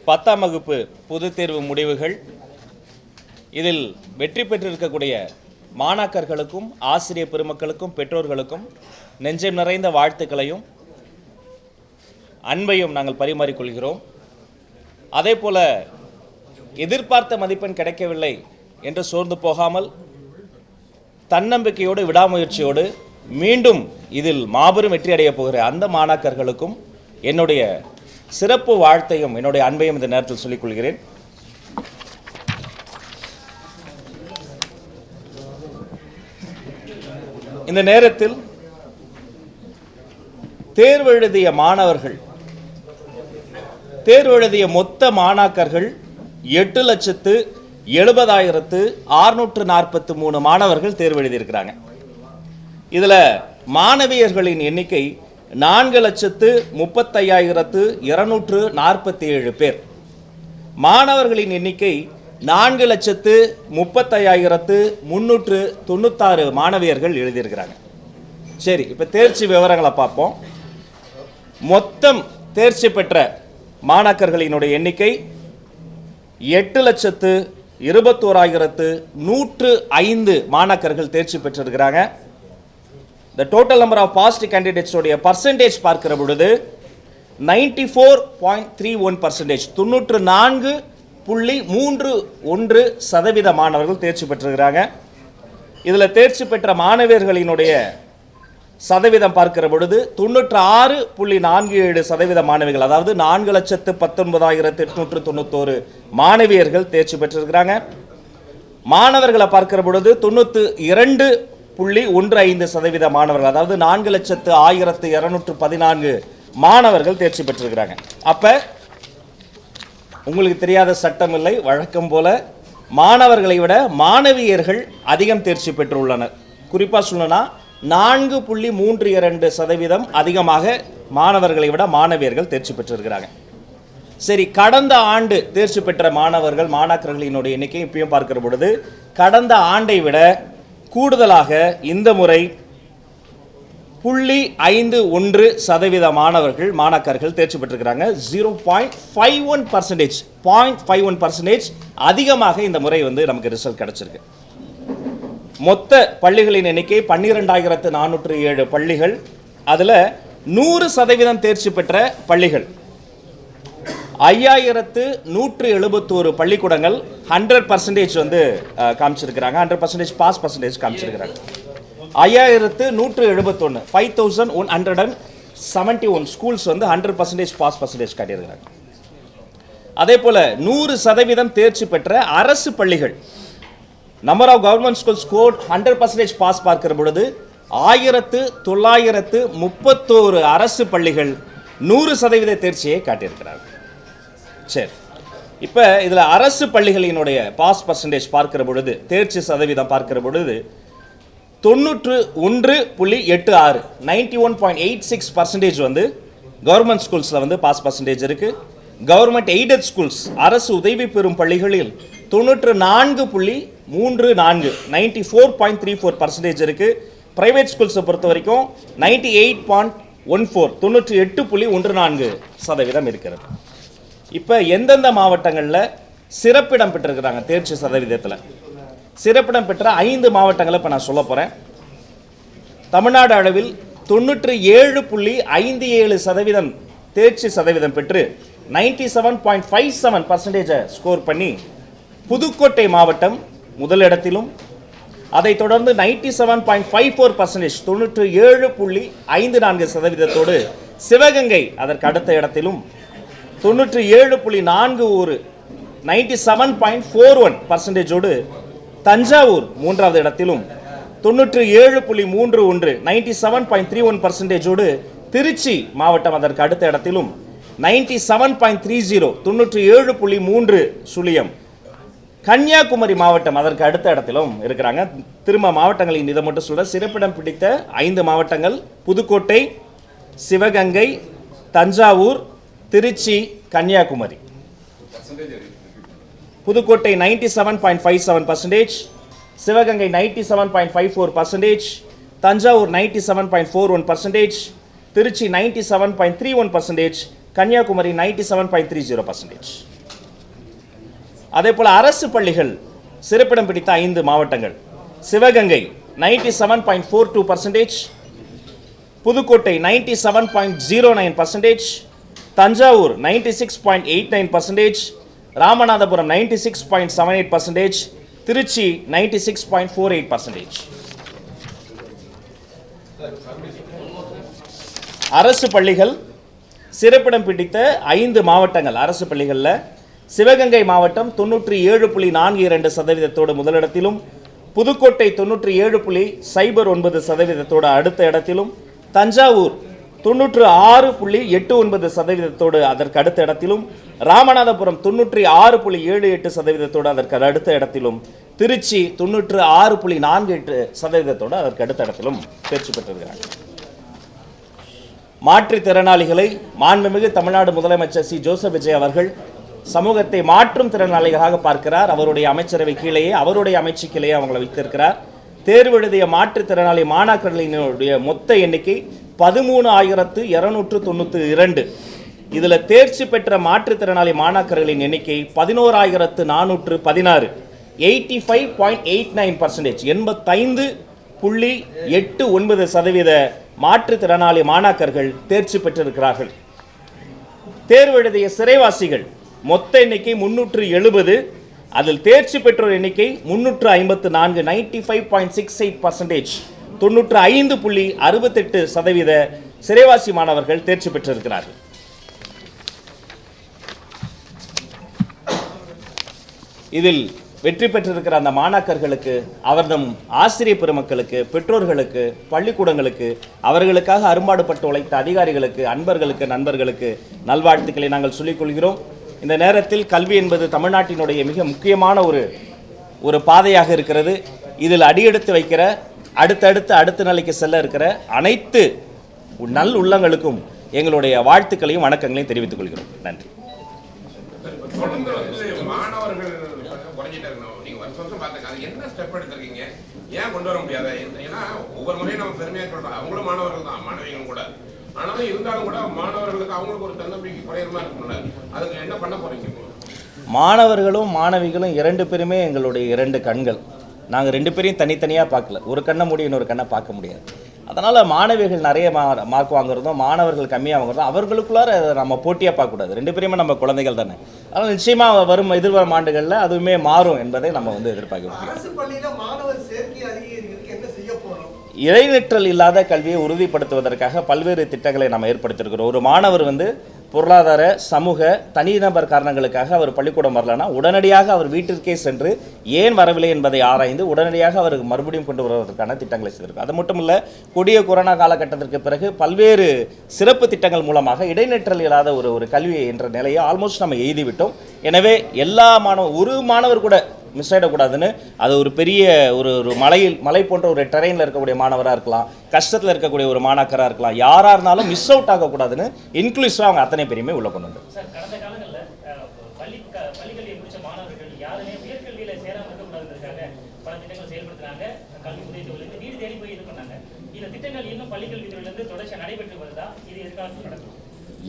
10ஆம் வகுப்பு பொதுத் தேர்வு முடிவுகள். இதில் வெற்றி பெற்றிருக்கக்கூடிய மாணாக்கர்களுக்கும் ஆசிரியர் பெருமக்களுக்கும் பெற்றோர்களுக்கும் நெஞ்சம் நிறைந்த வாழ்த்துக்களையும் அன்பையும் நாங்கள் பரிமாறிக்கொள்கிறோம். அதே போல எதிர்பார்த்த மதிப்பெண் கிடைக்கவில்லை என்று சோர்ந்து போகாமல் தன்னம்பிக்கையோடு விடாமுயற்சியோடு மீண்டும் இதில் மாபெரும் வெற்றி அடைய போகிற அந்த மாணாக்கர்களுக்கும் என்னுடைய சிறப்பு வாழ்த்தையும் என்னுடைய அன்பையும் இந்த நேரத்தில் சொல்லிக் கொள்கிறேன். இந்த நேரத்தில் தேர்வு எழுதிய மாணவர்கள், தேர்வு எழுதிய மொத்த மாணாக்கர்கள் 8,70,643 மாணவர்கள் தேர்வு எழுதியிருக்கிறாங்க. இதில் மாணவியர்களின் எண்ணிக்கை 4,35,247 பேர். மாணவர்களின் எண்ணிக்கை 4,35,396 மாணவியர்கள் எழுதியிருக்கிறாங்க. சரி, இப்போ தேர்ச்சி விவரங்களை பார்ப்போம். மொத்தம் தேர்ச்சி பெற்ற மாணாக்கர்களினுடைய எண்ணிக்கை 8,21,105 மாணாக்கர்கள் தேர்ச்சி பெற்றிருக்கிறாங்க. The total number of passed candidates உடைய பர்சன்டேஜ் பார்க்கிற பொழுது 94.31%, 94.31% மாணவர்கள் தேர்ச்சி பெற்றிருக்கிறாங்க. இதில் தேர்ச்சி பெற்ற மாணவியர்களினுடைய சதவீதம் பார்க்கிற பொழுது 96.47% மாணவிகள், அதாவது 4,19,891 மாணவியர்கள் தேர்ச்சி பெற்றிருக்கிறாங்க. மாணவர்களை பார்க்கிற பொழுது 92.15% மாணவர்கள், அதாவது 4,01,214 மாணவர்கள் தேர்ச்சி பெற்றிருக்கிறாங்க. அப்ப உங்களுக்கு தெரியாத சட்டம் இல்லை, வழக்கம் போல மாணவர்களை விட மாணவியர்கள் அதிகம் தேர்ச்சி பெற்றுள்ளனர். குறிப்பாக சொல்லணும்னா 4.32% அதிகமாக மாணவர்களை விட மாணவியர்கள் தேர்ச்சி பெற்றிருக்கிறாங்க. சரி, கடந்த ஆண்டு தேர்ச்சி பெற்ற மாணவர்கள் மாணாக்கர்களினுடைய எண்ணிக்கை இப்பயும் பார்க்கிற பொழுது கடந்த ஆண்டை விட கூடுதலாக இந்த முறை 0.51% மாணவர்கள் மாணாக்கர்கள் தேர்ச்சி பெற்றிருக்கிறாங்க. 0.51% அதிகமாக இந்த முறை நமக்கு ரிசல்ட் கிடைச்சிருக்கு. மொத்த பள்ளிகளின் எண்ணிக்கை 12,407 பள்ளிகள். அதில் 100% தேர்ச்சி பெற்ற பள்ளிகள் 5,171 பள்ளிக்கூடங்கள் 100% காமிச்சிருக்கிறாங்க. 100% பாஸ் பர்சன்டேஜ் காமிச்சிருக்கிறாங்க. 5,171 5,171 ஸ்கூல்ஸ் 100% பாஸ் பர்சன்டேஜ் காட்டியிருக்கிறாங்க. அதே போல 100% தேர்ச்சி பெற்ற அரசு பள்ளிகள், number of government school score 100% pass பார்க்கிற பொழுது 1,931 அரசு பள்ளிகள் 100% தேர்ச்சியை காட்டியிருக்கிறார்கள். சரி, இப்போ இதில் அரசு பள்ளிகளினுடைய பாஸ் பர்சன்டேஜ் பார்க்கிற பொழுது, தேர்ச்சி சதவீதம் பார்க்கிற பொழுது 91.86 91.86% கவர்மெண்ட் ஸ்கூல்ஸில் பாஸ் பர்சன்டேஜ் இருக்கு. கவர்மெண்ட் எய்டட் ஸ்கூல்ஸ், அரசு உதவி பெறும் பள்ளிகளில் 94.34 94.34% இருக்கு. பிரைவேட் ஸ்கூல்ஸை பொறுத்த வரைக்கும் 98.14 98.14% இருக்கிறது. இப்போ எந்தெந்த மாவட்டங்களில் சிறப்பிடம் பெற்றிருக்கிறாங்க தேர்ச்சி சதவீதத்தில்? சிறப்பிடம் பெற்ற 5 மாவட்டங்களை இப்போ நான் சொல்ல போகிறேன். தமிழ்நாடு அளவில் 97.57% தேர்ச்சி சதவீதம் பெற்று 97.57% ஸ்கோர் பண்ணி புதுக்கோட்டை மாவட்டம் முதலிடத்திலும், அதைத் தொடர்ந்து 97.54% 97.54% சிவகங்கை அதற்கு அடுத்த இடத்திலும், 97.41 97.41% தஞ்சாவூர் மூன்றாவது இடத்திலும், 97.31 97.31% திருச்சி மாவட்டம் அதற்கு அடுத்த இடத்திலும், 97.30 97.3 கன்னியாகுமரி மாவட்டம் அதற்கு அடுத்த இடத்திலும் இருக்கிறாங்க. திரும்ப மாவட்டங்களின் இதை மட்டும் சொல்ற, சிறப்பிடம் பிடித்த 5 மாவட்டங்கள் புதுக்கோட்டை, சிவகங்கை, தஞ்சாவூர், திருச்சி, கன்னியாகுமரி. புதுக்கோட்டை 97.57%, சிவகங்கை 97.54%, தஞ்சாவூர் 97.41%, திருச்சி 97.31%, கன்னியாகுமரி 97.30%. அதே போல் அரசு பள்ளிகள் சிறப்பிடம் பிடித்த 5 மாவட்டங்கள்: சிவகங்கை 97.42%, புதுக்கோட்டை 97.09%, தஞ்சாவூர் 96.89%, ராமநாதபுரம் 96.78%, திருச்சி 96.48%. அரசு பள்ளிகள் சிறப்பிடம் பிடித்த 5 மாவட்டங்கள். அரசு பள்ளிகளில் சிவகங்கை மாவட்டம் 97.42% முதலிடத்திலும், புதுக்கோட்டை 97.09% அடுத்த இடத்திலும், தஞ்சாவூர் 96.89% அதற்கு அடுத்த இடத்திலும், ராமநாதபுரம் 96.78% அதற்கு அடுத்த இடத்திலும், திருச்சி 96.48% அதற்கு அடுத்த இடத்திலும் தேர்ச்சி பெற்றிருக்கிறார்கள். மாற்றுத்திறனாளிகளை மாண்புமிகு தமிழ்நாடு முதலமைச்சர் சி. ஜோசப் விஜய் அவர்கள் சமூகத்தை மாற்றும் திறனாளிகளாக பார்க்கிறார். அவருடைய அமைச்சரவை கீழேயே, அவருடைய அமைச்சுக்கிலேயே அவங்களை வைத்திருக்கிறார். தேர்வு எழுதிய மாற்றுத்திறனாளி மாணாக்கர்களினுடைய மொத்த எண்ணிக்கை 13,292. இதில் தேர்ச்சி பெற்ற மாற்றுத்திறனாளி மாணாக்கர்களின் எண்ணிக்கை 11,416. 85.89%, 85.89% மாற்றுத்திறனாளி மாணாக்கர்கள் தேர்ச்சி பெற்றிருக்கிறார்கள். தேர்வு எழுதிய சிறைவாசிகள் மொத்த எண்ணிக்கை 370. அதில் தேர்ச்சி பெற்றோர் எண்ணிக்கை 354. 95.68%, 95.68% சிறைவாசி மாணவர்கள் தேர்ச்சி பெற்றிருக்கிறார்கள். இதில் வெற்றி பெற்றிருக்கிற அந்த மாணாக்கர்களுக்கு, அவர்தம் ஆசிரியர் பெருமக்களுக்கு, பெற்றோர்களுக்கு, பள்ளிக்கூடங்களுக்கு, அவர்களுக்காக அரும்பாடுபட்டு உழைத்த அதிகாரிகளுக்கு, அன்பர்களுக்கு, நண்பர்களுக்கு நல்வாழ்த்துக்களை நாங்கள் சொல்லிக் கொள்கிறோம். இந்த நேரத்தில் கல்வி என்பது தமிழ்நாட்டினுடைய மிக முக்கியமான ஒரு பாதையாக இருக்கிறது. இதில் அடியெடுத்து வைக்கிற, அடுத்த நிலைக்கு செல்ல இருக்கிற அனைத்து நல் உள்ளங்களுக்கும் எங்களுடைய வாழ்த்துக்களையும் வணக்கங்களையும் தெரிவித்துக் கொள்கிறோம். நன்றி. என்ன ஸ்டெப் எடுத்திருக்கீங்க? ஏன் கொண்டு வர முடியாது? ஏன்னா ஒவ்வொரு முறையும் நம்ம பெருமையாக சொல்றோம், அவங்களும் மாணவர்கள் தான், மாணவிகளும் கூட. ஆனாலும் இருந்தாலும் கூட மாணவர்களுக்கு அவங்களுக்கு ஒரு தன்னம்பிக்கை குறையமா இருக்கும்ல, அதுக்கு என்ன பண்ண போறீங்க? மாணவர்களும் மாணவிகளும் 2 பேருமே எங்களுடைய 2 கண்கள். நாங்கள் 2 பேரையும் தனித்தனியாக பார்க்கல. ஒரு கண்ணை மூடி இன்னொரு கண்ணை பார்க்க முடியாது. அதனால் மாணவிகள் நிறைய மார்க் வாங்குறதும் மாணவர்கள் கம்மியாக வாங்குறதும் அவர்களுக்குள்ளார நம்ம போட்டியாக பார்க்கக்கூடாது. 2 பேருமே நம்ம குழந்தைகள் தானே. அதனால் நிச்சயமாக எதிர்வரும் ஆண்டுகளில் அதுவுமே மாறும் என்பதை நம்ம எதிர்பார்க்கிறோம். இடைநிற்றல் இல்லாத கல்வியை உறுதிப்படுத்துவதற்காக பல்வேறு திட்டங்களை நம்ம ஏற்படுத்தியிருக்கிறோம். ஒரு மாணவர் பொருளாதார, சமூக, தனிநபர் காரணங்களுக்காக அவர் பள்ளிக்கூடம் வரலன்னா உடனடியாக அவர் வீட்டிற்கே சென்று ஏன் வரவில்லை என்பதை ஆராய்ந்து உடனடியாக அவருக்கு மறுபடியும் கொண்டு வருவதற்கான திட்டங்களை செய்திருக்கும். அது மட்டும் இல்லை, கொடிய கொரோனா காலகட்டத்திற்கு பிறகு பல்வேறு சிறப்பு திட்டங்கள் மூலமாக இடைநிற்றல் இல்லாத ஒரு கல்வி என்ற நிலையை ஆல்மோஸ்ட் நம்ம எழுதிவிட்டோம். எனவே எல்லா ஒரு மாணவர் கூட மிஸ் ஆகிடக்கூடாதுன்னு, அது ஒரு பெரிய ஒரு மலை போன்ற ஒரு டெரெயினில் இருக்கக்கூடிய மாணவராக இருக்கலாம், கஷ்டத்தில் இருக்கக்கூடிய ஒரு மாணாக்கராக இருக்கலாம், யாராக இருந்தாலும் மிஸ் அவுட் ஆகக்கூடாதுன்னு இன்க்ளூசிவாக அவங்க அத்தனை பேரையுமே உள்ள கொண்டு வந்து.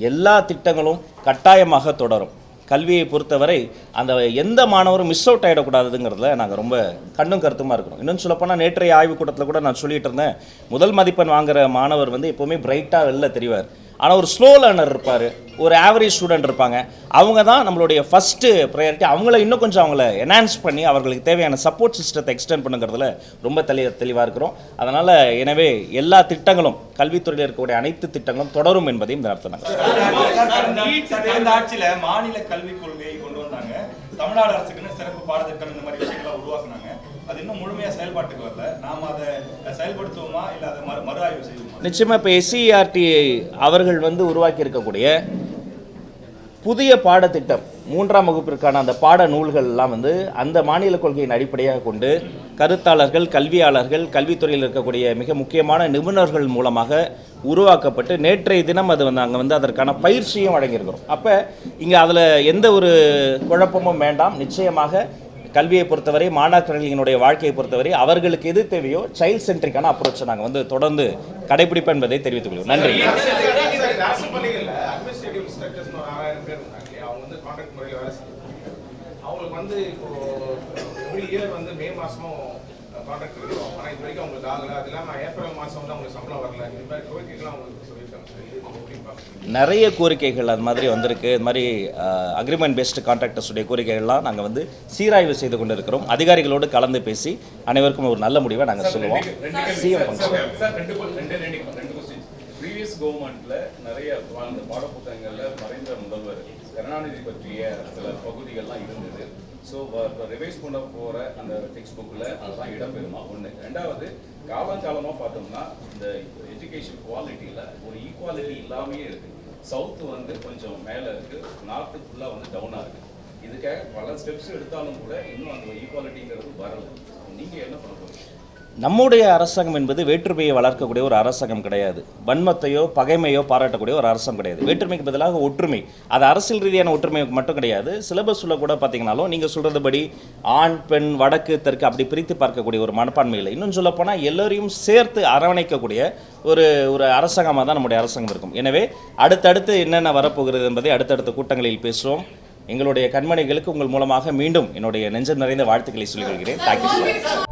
எல்லா திட்டங்களும் கட்டாயமாக தொடரும். கல்வியை பொறுத்தவரை அந்த எந்த மாணவரும் மிஸ் அவுட் ஆகிடக்கூடாதுங்கிறதுல நாங்கள் ரொம்ப கண்ணும் கருத்துமாக இருக்கிறோம். இன்னும் சொல்லப்போனால் நேற்றைய ஆய்வுக் கூட்டத்தில் கூட நான் சொல்லிட்டு இருந்தேன், முதல் மதிப்பெண் வாங்குகிற மாணவர் எப்போவுமே பிரைட்டாக வெளில தெரிவார். ஆனால் ஒரு ஸ்லோ லேர்னர் இருப்பார், ஒரு ஆவரேஜ் ஸ்டூடெண்ட் இருப்பாங்க. அவங்க தான் நம்மளுடைய ஃபஸ்ட்டு ப்ரையாரிட்டி. அவங்கள இன்னும் கொஞ்சம் அவங்கள என்ஹான்ஸ் பண்ணி அவர்களுக்கு தேவையான சப்போர்ட் சிஸ்டத்தை எக்ஸ்டெண்ட் பண்ணுங்கிறதுல ரொம்ப தெளிவாக இருக்கிறோம். அதனால் எனவே எல்லா திட்டங்களும், கல்வித்துறையில் இருக்கக்கூடிய அனைத்து திட்டங்களும் தொடரும் என்பதையும் இந்த நேரத்தில் ஆட்சியில் மாநில கல்விக் கொள்கையை கொண்டு வந்தாங்க. தமிழ்நாடு அரசுக்குன்னு சிறப்பு பாடத்திட்டம் இந்த மாதிரி விஷயங்களை உருவாக்குனாங்க. அது இன்னும் முழுமையாக செயல்பாட்டுக்கு வரல. நாம் அதை செயல்படுத்துவோமா இல்லை அதை மறு ஆய்வு செய்வோமா? நிச்சயமாக இப்போ SCERT அவர்கள் உருவாக்கி இருக்கக்கூடிய புதிய பாடத்திட்டம் 3ஆம் வகுப்பிற்கான அந்த பாட நூல்கள்லாம் அந்த மாநில கொள்கையின் அடிப்படையாக கொண்டு கருத்தாளர்கள், கல்வியாளர்கள், கல்வித்துறையில் இருக்கக்கூடிய மிக முக்கியமான நிபுணர்கள் மூலமாக உருவாக்கப்பட்டு நேற்றைய தினம் அது அங்கே அதற்கான பயிற்சியும் வழங்கியிருக்கிறோம். அப்போ இங்கே அதில் எந்த ஒரு குழப்பமும் வேண்டாம். நிச்சயமாக கல்வியை பொறுத்தவரை, மாணாக்கர்களினுடைய வாழ்க்கையை பொறுத்தவரை அவர்களுக்கு எது தேவையோ சைல்ட் சென்ட்ரிக்கான அப்ரோச்சை நாங்கள் தொடர்ந்து கடைபிடிப்போம் என்பதை தெரிவித்துக் கொள்வோம். நன்றி. அவங்களுக்கு வந்து இப்போ எவ்ரி இயர் வந்து மே மாதமும் கான்ட்ராக்ட் இருக்கிறோம். ஆனால் இது வரைக்கும் அவங்களுக்கு ஆகலை. அது இல்லாமல் ஏப்ரல் மாதம் வந்து அவங்களுக்கு சம்பளம் வரல. இந்த மாதிரி கோரிக்கைகள்லாம் அவங்களுக்கு சொல்லியிருக்காங்க சார். இது எப்படி பார்க்குறீங்க? நிறைய கோரிக்கைகள் அது மாதிரி வந்திருக்கு. இது மாதிரி அக்ரிமெண்ட் பேஸ்டு கான்ட்ராக்டர்ஸுடைய கோரிக்கைகள்லாம் நாங்கள் வந்து சீராய்வு செய்து கொண்டு இருக்கிறோம். அதிகாரிகளோடு கலந்து பேசி அனைவருக்கும் ஒரு நல்ல முடிவை நாங்கள் சொல்லுவோம். சிஎம் ப்ரீவியஸ் கவர்மெண்ட்ல நிறைய அந்த பாடப்புத்தகங்கள்ல மறைந்த முதல்வர் கருணாநிதி பற்றிய சில பகுதிகள்லாம் இருந்தது. ஸோ ரிவைஸ் பண்ண போகிற அந்த டெக்ஸ்ட் புக்கில் அதெல்லாம் இடம்பெறுமா ஒன்று. ரெண்டாவது, காலங்காலமாக பார்த்தோம்னா இந்த எஜுகேஷன் குவாலிட்டியில் ஒரு ஈக்குவாலிட்டி இல்லாமையே இருக்குது. சவுத்து வந்து கொஞ்சம் மேலே இருக்குது, நார்த்து ஃபுல்லாக வந்து டவுனாக இருக்குது. இதுக்காக பல ஸ்டெப்ஸ் எடுத்தாலும் கூட இன்னும் அந்த ஈக்குவாலிட்டிங்கிறது வரலை. நீங்கள் என்ன பண்ண போகிறீங்க? நம்முடைய அரசாங்கம் என்பது வேற்றுமையை வளர்க்கக்கூடிய ஒரு அரசாங்கம் கிடையாது. வன்மத்தையோ பகைமையோ பாராட்டக்கூடிய ஒரு அரசாங்கம் கிடையாது. வேற்றுமைக்கு பதிலாக ஒற்றுமை. அது அரசியல் ரீதியான ஒற்றுமை மட்டும் கிடையாது. சிலபஸில் கூட பார்த்தீங்கன்னாலும் நீங்கள் சொல்கிறதுபடி ஆண் பெண் வடக்கு தெற்கு அப்படி பிரித்து பார்க்கக்கூடிய ஒரு மனப்பான்மை இல்லை. இன்னும் சொல்லப்போனால் எல்லோரையும் சேர்த்து அரவணைக்கக்கூடிய ஒரு ஒரு அரசாங்கமாக தான் நம்முடைய அரசாங்கம் இருக்கும். எனவே அடுத்தடுத்து என்னென்ன வரப்போகிறது என்பதை அடுத்தடுத்த கூட்டங்களில் பேசுவோம். எங்களுடைய கண்மணிகளுக்கு உங்கள் மூலமாக மீண்டும் என்னுடைய நெஞ்சம் நிறைந்த வாழ்த்துக்களை சொல்லிக் கொள்கிறேன். Thank you sir.